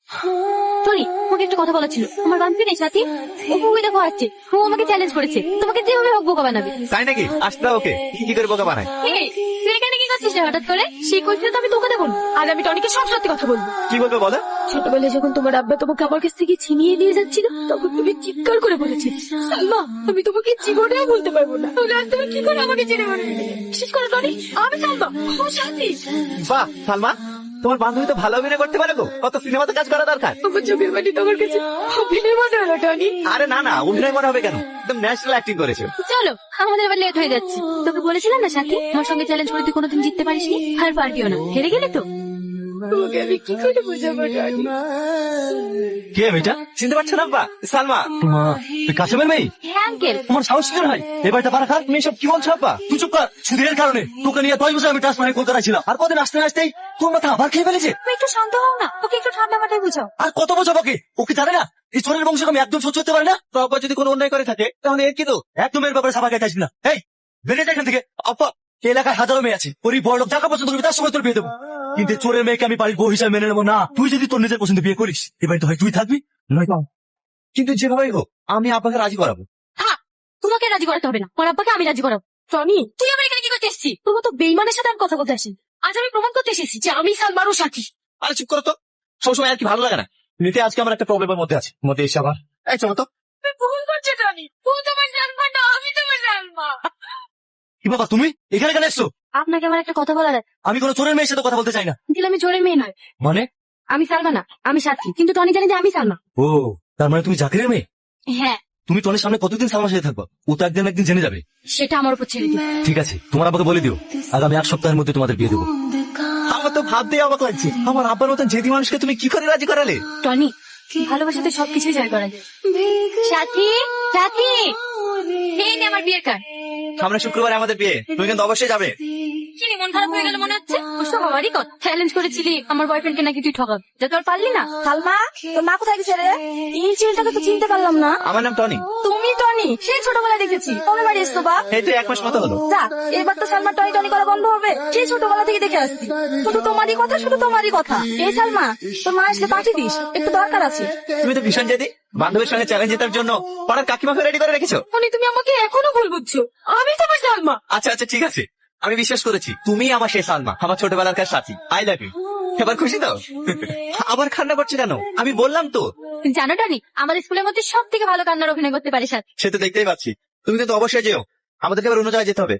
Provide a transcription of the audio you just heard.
Tony, তোমাকে একটা কথা বলা ছিল। আমার বান্ধবী নেই সাথী, ও বউকে দেখো আসছে। ও আমাকে চ্যালেঞ্জ করেছে, তোমাকে যেভাবে হোক বোকা বানাবে। তাই নাকি? আসলে ওকে কি করে বোকা বানায়? এই, তুই এখানে কি করছিস রে হঠাৎ করে? সেই কইছিল তো আমি তোকে দেবো না। আজ আমি টনিকে সব সত্যি কথা বলবো। কি বলবে বলো? ছোটবেলায় যখন তোমার আব্বা তোমাকে আমার কাছ থেকে ছিনিয়ে নিয়ে যাচ্ছিল, তখন তুমি চিৎকার করে বলেছিলে, সালমা আমি তোমাকে জীবনেও বলতে পারবো না। তাহলে আজ তুমি কি করে আমাকে চিনে মনে বিশেষ করে টনি, আমি সালমা, ও সাথী। বাহ সালমা, তোমার বান্ধবী তো ভালো অভিনয় করতে পারে গো। কত সিনেমাতে কাজ করা দরকার। আমার চোখের বাড়ি তোমার কাছে অভিনয় মনে হলো টনি। আরে না না, অভিনয় মনে হবে কেন? একদম ন্যাচারাল অ্যাক্টিং করেছো। চলো, আমাদের এবার লেট হয়ে যাচ্ছে। তোকে বলেছিলাম না সাথী, আমার সঙ্গে চ্যালেঞ্জ করে তুই কোনোদিন জিততে পারিসনি, আর পারবিও না। হেরে গেলে তো তোকে আমি কি করে বোঝাবো টনি? কে মেয়েটা? চিনতে পারছো না আব্বা? সালমা। মা, তুই কাশেমের মেয়ে? হ্যাঁ আঙ্কেল। তোমার সাহস কি হয়? এবারটা পারা খারাপ, তুমি সব কি বলছো আব্বা? তুই চুপ কর। সুধীরের কারণে তোকে নিয়ে 10 বছর আমি ট্রান্সফার কলকাতায় ছিলাম, আর কদিন আসতে আসতেই তোর মাথা আবার খেয়ে ফেলেছে। তুমি একটু শান্ত হও না, ওকে একটু ঠান্ডা মাথায় বুঝাও। আর কত বছর ওকে? ওকে জানে না এই চোরের বংশকে আমি একদম সহ্য করতে পারি না। তো আব্বা যদি কোনো অন্যায় করে থাকে তাহলে এর কি তো? একদম এর ব্যাপারে সাবা গাইতে আসবি না। এই বেরিয়ে যা এখান থেকে। আব্বা, এই এলাকায় হাজারো মেয়ে আছে, ওরই বড় লোক যাকে পছন্দ করবি তার সঙ্গে তোর বিয়ে দেবো, কিন্তু এই চোরের মেয়েকে আমি বাড়ির বউ হিসাবে মেনে নেবো না। তুই যদি তোর নিজের পছন্দ বিয়ে করিস, এবার তো হয় তুই থাকবি নয় পাও। কিন্তু যেভাবেই হোক আমি আব্বাকে রাজি করাবো। হ্যাঁ, তোমাকে রাজি করাতে হবে না, আমার আব্বাকে আমি রাজি করাবো। টনি, তুই আমার এখানে কি করতে এসেছিস? তোমার তো বেইমানের সাথে আমি কথা বলতে আসি। আজ আমি প্রমাণ করতে এসেছি যে আমি সালমারও সাথী। আরে চুপ করো তো, সবসময় আর কি ভালো লাগে না। নিতে আজকে আমার একটা প্রবলেমের মধ্যে আছে, মধ্যে এসে আবার এই চলো তো। তুমি ভুল করছো টনি, ও তোমার সালমা না, আমি তোমার সালমা। কি বাবা তুমি এখানে কেন এসছো? আপনাকে আমার একটা কথা বলার আছে। আমি কোনো চোরের মেয়ের সাথে কথা বলতে চাই না। দিল আমি জোরের মেয়ে নয়, মানে? আমি সালমা না, আমি সাথী। কিন্তু টনি জানে যে আমি সালমা। ও, তার মানে তুমি জাকিরের মেয়ে? হ্যাঁ, তুমি টনির সামনে কতদিন সালমার সাথে থাকবো? ও তো একদিন একদিন জেনে যাবে। সেটা আমার উপর ছেড়ে দিও। ঠিক আছে, তোমার আব্বাকে বলে দিও আগামী 1 সপ্তাহের মধ্যে তোমাদের বিয়ে দেবো। আমার তো ভাবতেই অবাক লাগছে, আমার আব্বার মতন জেদি মানুষকে তুমি কি করে রাজি করালে? টনি, ভালোবাসাতে সবকিছুই জয় করা যায়। সাথী, সাথী, এই নে আমার বিয়ের কার্ড। সামনে শুক্রবারে আমাদের বিয়ে, তুমি কিন্তু অবশ্যই যাবে। কি রে, মন খারাপ হয়ে গেল মনে হচ্ছে? ওসব হওয়ারই কথা। চ্যালেঞ্জ করেছিলি আমার বয়ফ্রেন্ডকে নাকি তুই ঠকাবি, যা তো আর পারলি না। সালমা, তোর মা কোথায় গেছে রে? এই ছেলেটাকে তো চিনতে পারলাম না। আমার নাম টনি। তুমি টনি? সেই ছোটবেলায় দেখেছি। কবে বাড়ি এসছো বাপ? এই তো 1 মাস মতো হলো। যা, এবার তো সালমা টনি টনি করা বন্ধ হবে। সেই ছোটবেলা থেকে দেখে আসছি, শুধু তোমারই কথা, শুধু তোমারই কথা। এই সালমা, তোর মা আসলে পাঠিয়ে দিস, একটু দরকার আছে। তুমি তো ভীষণ জেদি, বান্ধবীর সঙ্গে চ্যালেঞ্জ জেতার জন্য পাড়ার কাকিমাকে রেডি করে রেখেছো। টনি, তুমি আমাকে এখনো ভুল বুঝছো, আমি তোমার সালমা। আচ্ছা আচ্ছা ঠিক আছে, আমি বিশ্বাস করেছি তুমি আমার সেই সালমা, আমার ছোটবেলার সাথী। I love you. এবার খুশি তো? আবার কান্না করছে কেন? আমি বললাম তো। জানো টনি, আমাদের স্কুলের মধ্যে সব থেকে ভালো কান্নার অভিনয় করতে পারে সাথী। সে তো দেখতেই পাচ্ছি। তুমি কিন্তু অবশ্যই যেও, আমাদেরকে এবার অন্য জায়গায় যেতে হবে।